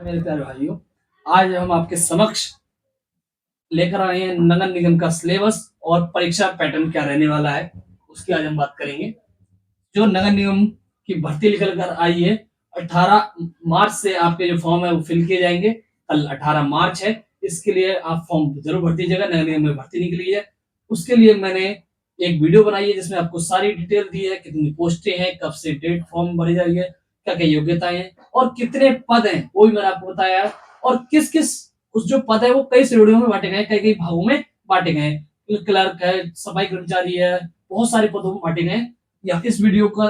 मेरे प्यारे भाइयों, आज हम आपके समक्ष लेकर आए हैं नगर निगम का सिलेबस और परीक्षा पैटर्न क्या रहने वाला है, उसकी आज हम बात करेंगे। जो नगर निगम की भर्ती निकल कर आई है, 18 मार्च से आपके जो फॉर्म है वो फिल किए जाएंगे। कल 18 मार्च है, इसके लिए आप फॉर्म जरूर भर दीजिएगा। नगर निगम में भर्ती निकली है, उसके लिए मैंने एक वीडियो बनाई है जिसमें आपको सारी डिटेल दी है, कितनी पोस्टें हैं, कब से डेट फॉर्म भरी जा रही है, क्या क्या योग्यताएं हैं और कितने पद हैं, वो भी मैंने आपको बताया है। और किस किस उस जो पद है वो कई श्रेणियों में बांटे गए हैं, कई कई भागों में बांटे गए हैं। क्लर्क है, सफाई कर्मचारी है, बहुत सारे पदों में बांटे गए हैं। या इस वीडियो का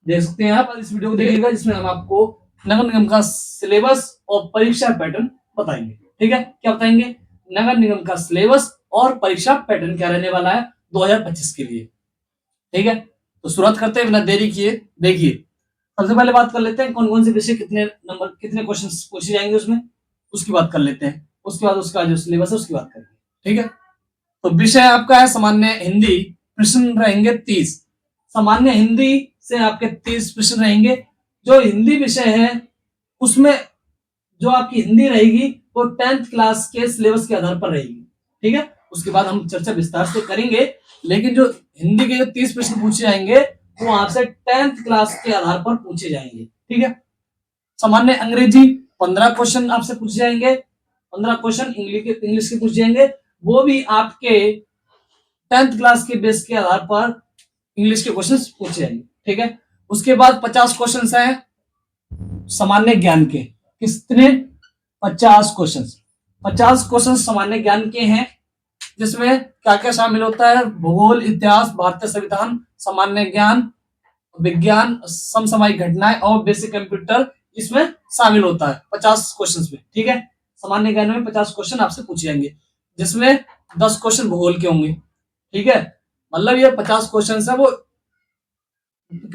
देख सकते हैं आप, इस वीडियो को देखिएगा जिसमें हम आपको नगर निगम का सिलेबस और परीक्षा पैटर्न बताएंगे। ठीक है, क्या बताएंगे? नगर निगम का सिलेबस और परीक्षा पैटर्न क्या रहने वाला है 2025 के लिए। ठीक है, तो शुरुआत करते हैं बिना देरी किए। देखिए, सबसे पहले बात कर लेते हैं कौन कौन से विषय कितने नंबर कितने क्वेश्चन पूछे जाएंगे उसमें, उसकी बात कर लेते हैं। उसके बाद उसका जो सिलेबस है उसकी बात करेंगे। ठीक है, तो विषय आपका है सामान्य हिंदी, प्रश्न रहेंगे 30। सामान्य हिंदी से आपके 30 प्रश्न रहेंगे। जो हिंदी विषय है उसमें जो आपकी हिंदी रहेगी वो 10th क्लास के सिलेबस के आधार पर रहेगी। ठीक है, उसके बाद हम चर्चा विस्तार से करेंगे, लेकिन जो हिंदी के जो 30 प्रश्न पूछे जाएंगे वो आपसे 10th क्लास के आधार पर पूछे जाएंगे। ठीक है, सामान्य अंग्रेजी 15 क्वेश्चन आपसे पूछे जाएंगे, 15 क्वेश्चन इंग्लिश के पूछे जाएंगे, वो भी आपके 10th क्लास के बेस के आधार पर इंग्लिश के क्वेश्चन पूछे जाएंगे। ठीक है, उसके बाद 50 क्वेश्चन हैं सामान्य ज्ञान के। कितने? 50 क्वेश्चन। 50 क्वेश्चन सामान्य ज्ञान के हैं, जिसमें क्या क्या शामिल होता है? भूगोल, इतिहास, भारतीय संविधान, सामान्य ज्ञान, विज्ञान, समसामयिक घटनाएं और बेसिक कंप्यूटर इसमें शामिल होता है 50 क्वेश्चन में। ठीक है, सामान्य ज्ञान में 50 क्वेश्चन आपसे पूछे जाएंगे, जिसमें 10 क्वेश्चन भूगोल के होंगे। ठीक है, मतलब ये 50 क्वेश्चन है वो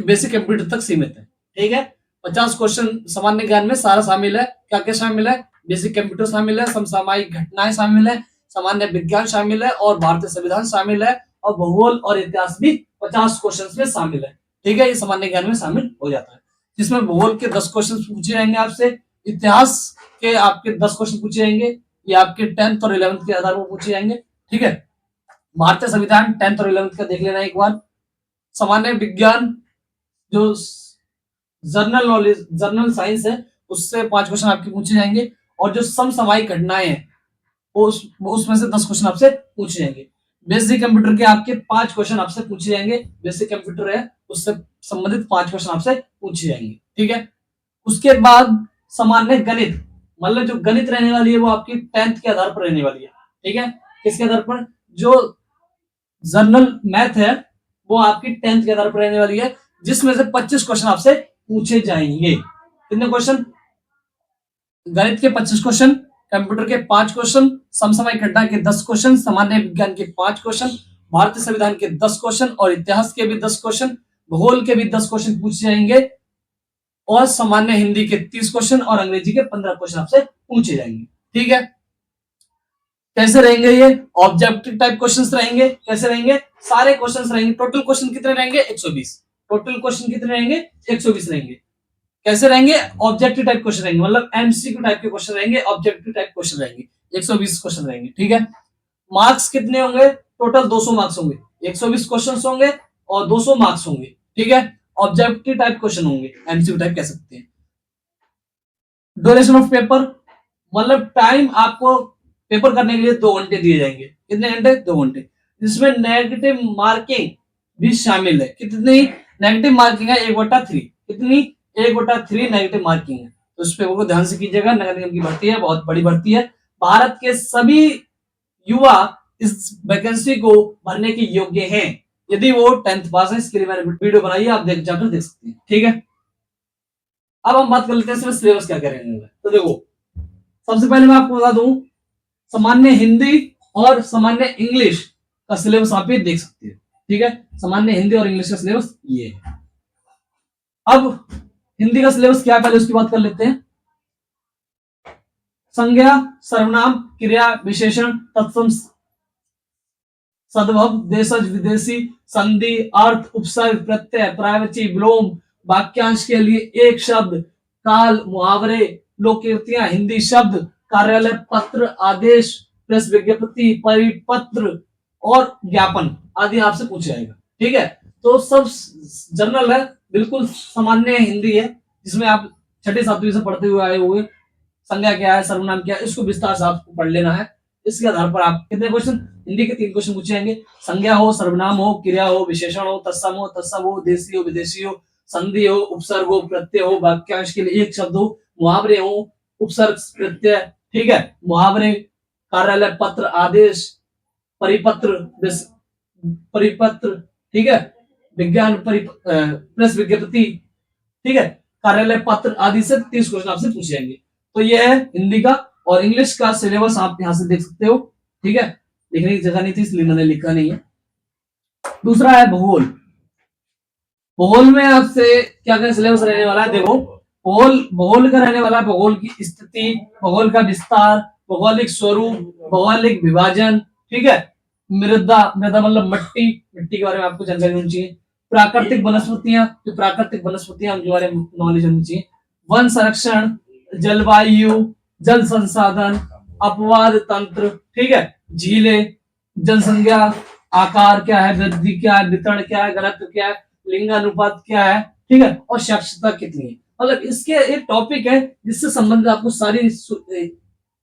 बेसिक कंप्यूटर तक सीमित है। ठीक है, 50 क्वेश्चन सामान्य ज्ञान में सारा शामिल है। क्या क्या शामिल है? बेसिक कंप्यूटर शामिल है, समसामयिक घटनाएं शामिल है, सामान्य विज्ञान शामिल है और भारतीय संविधान शामिल है, और भूगोल और इतिहास भी 50 क्वेश्चन में शामिल है। ठीक है, ये सामान्य ज्ञान में शामिल हो जाता है, जिसमें भूगोल के 10 क्वेश्चन पूछे जाएंगे आपसे, इतिहास के आपके 10 क्वेश्चन पूछे जाएंगे, ये आपके 10th और 11th के आधार पर पूछे जाएंगे। ठीक है, भारतीय संविधान 10th और 11th का देख लेना एक बार। सामान्य विज्ञान जो जर्नल नॉलेज जर्नल साइंस है उससे 5 क्वेश्चन आपके पूछे जाएंगे, और जो समसामयिक घटनाएं हैं वो उसमें से 10 क्वेश्चन आपसे पूछे जाएंगे। बेसिक कंप्यूटर के आपके 5 क्वेश्चन आपसे पूछे जाएंगे, बेसिक कंप्यूटर है उससे संबंधित 5 क्वेश्चन आपसे पूछे जाएंगे। ठीक है, उसके बाद सामान्य गणित, मतलब जो गणित रहने वाली है वो आपकी 10th के आधार पर रहने वाली है। ठीक है, किसके आधार पर? जो जर्नल मैथ है वो आपकी 10th के आधार पर रहने वाली है, जिसमें से 25 क्वेश्चन आपसे पूछे जाएंगे। कितने क्वेश्चन? गणित के 25 क्वेश्चन, कंप्यूटर के 5 क्वेश्चन, समसामयिक घटना के 10 क्वेश्चन, सामान्य विज्ञान के 5 क्वेश्चन, भारतीय संविधान के 10 क्वेश्चन और इतिहास के भी 10 क्वेश्चन, भूगोल के भी 10 क्वेश्चन पूछे जाएंगे, और सामान्य हिंदी के 30 क्वेश्चन और अंग्रेजी के 15 क्वेश्चन आपसे पूछे जाएंगे। ठीक है, कैसे रहेंगे ये? ऑब्जेक्टिव टाइप क्वेश्चंस रहेंगे। कैसे रहेंगे? सारे क्वेश्चंस रहेंगे। टोटल क्वेश्चन कितने रहेंगे? 120। टोटल क्वेश्चन कितने रहेंगे? 120 रहेंगे। कैसे रहेंगे? ऑब्जेक्टिव टाइप क्वेश्चन रहेंगे, मतलब एमसीक्यू टाइप के क्वेश्चन रहेंगे, ऑब्जेक्टिव टाइप क्वेश्चन रहेंगे। 120 क्वेश्चन रहेंगे। ठीक है, मार्क्स कितने होंगे? टोटल 200 मार्क्स होंगे। 120 क्वेश्चन होंगे और 200 मार्क्स होंगे। ठीक है, ऑब्जेक्टिव टाइप क्वेश्चन होंगे, एमसीक्यू टाइप कह सकते हैं। ड्यूरेशन ऑफ पेपर, मतलब टाइम आपको पेपर करने के लिए 2 घंटे दिए जाएंगे। कितने घंटे? 2 घंटे, जिसमें नेगेटिव मार्किंग भी शामिल है। कितनी नेगेटिव मार्किंग है? 1/3। कितनी? 1/3 नेगेटिव मार्किंग है, तो उस पेपर को ध्यान से कीजिएगा। नगर निगम की भर्ती है, बहुत बड़ी भर्ती है। भारत के सभी युवा इस वैकेंसी को भरने के योग्य हैं, यदि वो 10th पास है। इसके लिए मैंने वीडियो बनाई है, आप जाकर देख सकते हैं। ठीक है, अब हम बात कर लेते हैं इसमें सिलेबस क्या क्या रहेगा। तो देखो, सबसे पहले मैं आपको बता दूं, सामान्य हिंदी और सामान्य इंग्लिश का सिलेबस आप ये देख सकते हैं। ठीक है, सामान्य हिंदी और इंग्लिश का सिलेबस ये है। अब हिंदी का सिलेबस क्या है पहले उसकी बात कर लेते हैं। संज्ञा, सर्वनाम, क्रिया, विशेषण, तत्सम, सद्भव, देशज, विदेशी, संधि, अर्थ, उपसर्ग, प्रत्यय, प्रायवाची, विलोम, वाक्यांश के लिए एक शब्द, काल, मुहावरे, लोककृतियां, हिंदी शब्द, कार्यालय पत्र, आदेश, प्रेस विज्ञप्ति, परिपत्र और ज्ञापन आदि आपसे पूछा जाएगा। ठीक है, तो सब जनरल है, बिल्कुल सामान्य हिंदी है, जिसमें आप छठी सातवीं से पढ़ते हुए आए हुए। संज्ञा क्या है, सर्वनाम क्या है, इसको विस्तार से आपको पढ़ लेना है। इसके आधार पर आप कितने क्वेश्चन, हिंदी के 3 क्वेश्चन पूछे जाएंगे। संज्ञा हो, सर्वनाम हो, क्रिया हो, विशेषण हो, तत्सम हो, देशी हो, विदेशी हो, संधि हो, उपसर्ग हो, प्रत्यय हो, वाक्यांश के लिए एक शब्द हो, मुहावरे हो, उपसर्ग प्रत्यय। ठीक है, मुहावरे, कार्यालय पत्र, आदेश, परिपत्र, परिपत्र। ठीक है, विज्ञान प्रेस विज्ञप्ति। ठीक है, कार्यालय पत्र आदि से 30 क्वेश्चन आपसे पूछे जाएंगे। तो ये है हिंदी का। और इंग्लिश का सिलेबस आप यहां से देख सकते हो। ठीक है, लिखने की जगह नहीं थी इसलिए मैंने लिखा नहीं है। दूसरा है भूगोल। भूगोल में आपसे क्या क्या सिलेबस रहने वाला है, देखो। भूगोल का रहने वाला है भूगोल की स्थिति, भूगोल का विस्तार, भौगोलिक स्वरूप, भौगोलिक विभाजन। ठीक है, मृदा, मृदा मतलब मिट्टी, मिट्टी के बारे में आपको जानकारी होनी चाहिए। प्राकृतिक वनस्पतियां, जो प्राकृतिक वनस्पतियां उनके बारे में नॉलेज होनी चाहिए। वन संरक्षण, जलवायु, जल संसाधन, अपवाद तंत्र। ठीक है, झीलें, जनसंख्या, आकार क्या है, वृद्धि क्या है, वितरण क्या है, घनत्व क्या है, लिंगानुपात क्या है। ठीक है, और साक्षरता कितनी है। मतलब इसके एक टॉपिक है जिससे संबंधित आपको सारी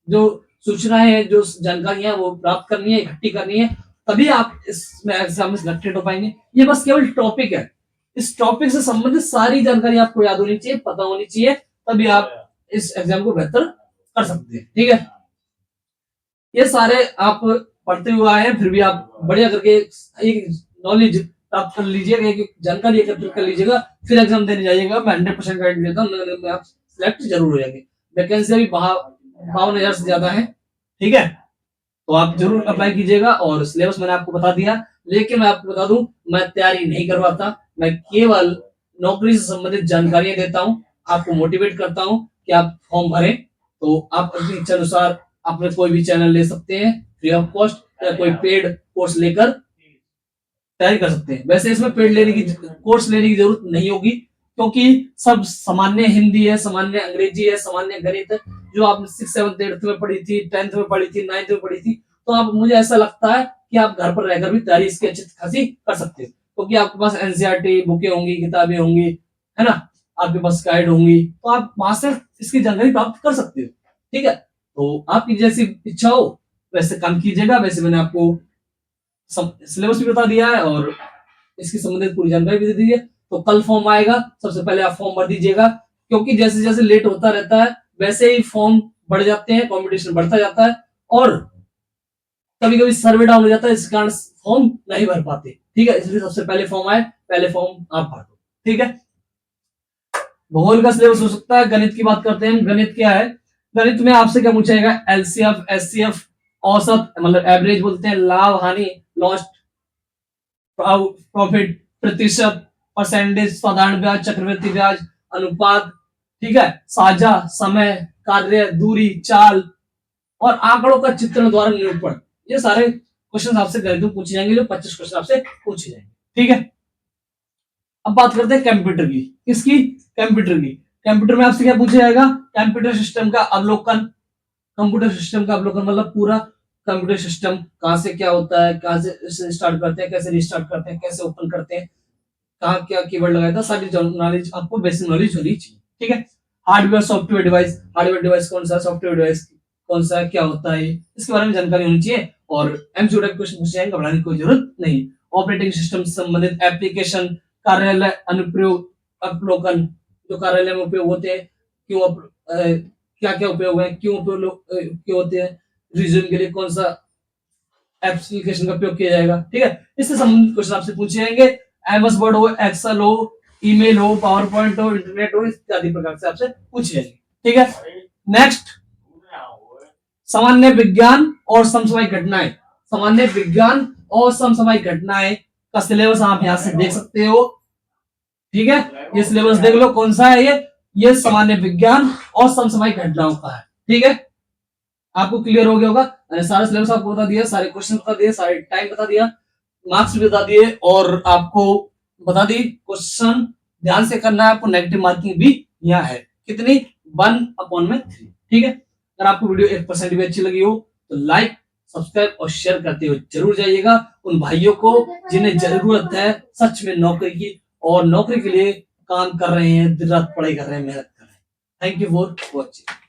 जो सूचनाएं हैं, जो जानकारियां वो प्राप्त करनी है, इकट्ठी करनी है, तभी आप इसमें एग्जाम में सिलेक्टेड हो पाएंगे। ये बस केवल टॉपिक है। इस टॉपिक से संबंधित सारी जानकारी आपको याद होनी चाहिए, पता होनी चाहिए, तभी आप इस एग्जाम को बेहतर कर सकते हैं। ठीक है, ये सारे आप पढ़ते हुए आए हैं, फिर भी आप बढ़िया करके एक नॉलेज प्राप्त कर लीजिएगा, एक जानकारी एकत्रित कर लीजिएगा, फिर एग्जाम देने जाइएगा। मैं 100% गारंटी देता हूँ आप सिलेक्ट जरूर हो जाएंगे। वैकेंसी अभी 52,000 से ज्यादा है। ठीक है, तो आप जरूर अप्लाई कीजिएगा। और सिलेबस मैंने आपको बता दिया, लेकिन मैं आपको बता दूं, मैं तैयारी नहीं करवाता, मैं केवल नौकरी से संबंधित जानकारियां देता हूं, आपको मोटिवेट करता हूं कि आप फॉर्म भरें। तो आप अपनी इच्छा अनुसार अपने कोई भी चैनल ले सकते हैं फ्री ऑफ कॉस्ट, या कोई पेड कोर्स लेकर तैयारी कर सकते हैं। वैसे इसमें पेड लेने की, कोर्स लेने की जरूरत नहीं होगी, क्योंकि सब सामान्य हिंदी है, सामान्य अंग्रेजी है, सामान्य गणित है, जो आपने 6, 7, 8 में पढ़ी थी, 10th में पढ़ी थी, 9th में पढ़ी थी। तो आप, मुझे ऐसा लगता है कि आप घर पर रहकर भी तैयारी इसकी अच्छी खासी कर सकते हो, क्योंकि आपके पास एनसीईआरटी बुकें होंगी, किताबें होंगी, है ना, आपके पास गाइड होंगी, तो आप वहां से इसकी जानकारी प्राप्त कर सकते हो। ठीक है, तो आपकी जैसी इच्छा हो वैसे काम कीजिएगा। वैसे मैंने आपको सिलेबस भी बता दिया है और इसकी संबंधित पूरी जानकारी भी दे दी है। तो कल फॉर्म आएगा, सबसे पहले आप फॉर्म भर दीजिएगा, क्योंकि जैसे जैसे लेट होता रहता है वैसे ही फॉर्म बढ़ जाते हैं, कंपटीशन बढ़ता जाता है, और कभी कभी सर्वे डाउन हो जाता है, इस कारण फॉर्म नहीं भर पाते। ठीक है, इसलिए सबसे पहले फॉर्म आए, पहले फॉर्म आप भर दो। ठीक है, भूगोल का सिलेबस हो सकता है। गणित की बात करते हैं, गणित क्या है। गणित में आपसे क्या पूछा जाएगा, एलसीएफ, एचसीएफ, औसत मतलब एवरेज बोलते हैं, लाभ हानि, लॉस्ट प्रॉफिट, प्रतिशत, परसेंटेज, साधारण ब्याज, चक्रवृद्धि ब्याज, अनुपात। ठीक है, साझा, समय, कार्य, दूरी, चाल और आंकड़ों का चित्रण द्वारा निरूपण। ये सारे क्वेश्चन आपसे गणित में पूछे जाएंगे, जो 25 क्वेश्चन आपसे पूछे जाएंगे। ठीक है, अब बात करते हैं कंप्यूटर की। किसकी, कंप्यूटर की। कंप्यूटर में आपसे क्या पूछा जाएगा, कंप्यूटर सिस्टम का अवलोकन। कंप्यूटर सिस्टम का अवलोकन मतलब पूरा कंप्यूटर सिस्टम कहां से क्या होता है, कहां से स्टार्ट करते हैं, कैसे रिस्टार्ट करते हैं, कैसे ओपन करते हैं, कहां क्या कीवर्ड लगाया था, सारी नॉलेज आपको, बेसिक नॉलेज होनी चाहिए। ठीक है, hardware software device, hardware device कौन सा, सॉफ्टवेयर डिवाइस कौन सा, क्या होता है, इसके बारे में जानकारी होनी चाहिए। और एमसीक्यू टाइप क्वेश्चन पूछे जाएंगे, घबराने की कोई जरूरत नहीं। ऑपरेटिंग सिस्टम से संबंधित एप्लीकेशन, कार्यालय अनुप्रयोग, अवलोकन, जो कार्यालय में उपयोग होते हैं, क्यों क्या क्या उपयोग है, क्यों उपयोग क्यों होते हैं, रिज्यूम के लिए कौन सा एप्लीकेशन का उपयोग किया जाएगा। ठीक है, इससे संबंधित क्वेश्चन आपसे पूछे जाएंगे। एमएस वर्ड हो, एक्सेल हो, ईमेल हो, पावर पॉइंट हो, इंटरनेट हो, इत्यादि प्रकार से आपसे पूछे जाएंगे। ठीक है, नेक्स्ट, सामान्य विज्ञान और समसामयिक घटनाएं। सामान्य विज्ञान और समसामयिक घटनाएं का सिलेबस आप यहां से देख सकते हो। ठीक है, ये सिलेबस देख लो कौन सा है, ये सामान्य विज्ञान और समसामयिक घटनाओं का है। ठीक है, आपको क्लियर हो गया होगा। सारा सिलेबस आपको बता दिया, सारे क्वेश्चन बता दिए, सारे टाइम बता दिया, मार्क्स भी बता दिए, और आपको बता दी क्वेश्चन ध्यान से करना है आपको। नेगेटिव मार्किंग भी यहाँ है, कितनी, 1/3। ठीक है, अगर आपको वीडियो 1% भी अच्छी लगी हो तो लाइक, सब्सक्राइब और शेयर करते हुए जरूर जाइएगा उन भाइयों को जिन्हें जरूरत है सच में नौकरी की, और नौकरी के लिए काम कर रहे हैं, दिन रात पढ़ाई कर रहे हैं, मेहनत कर रहे हैं। Thank you for watching.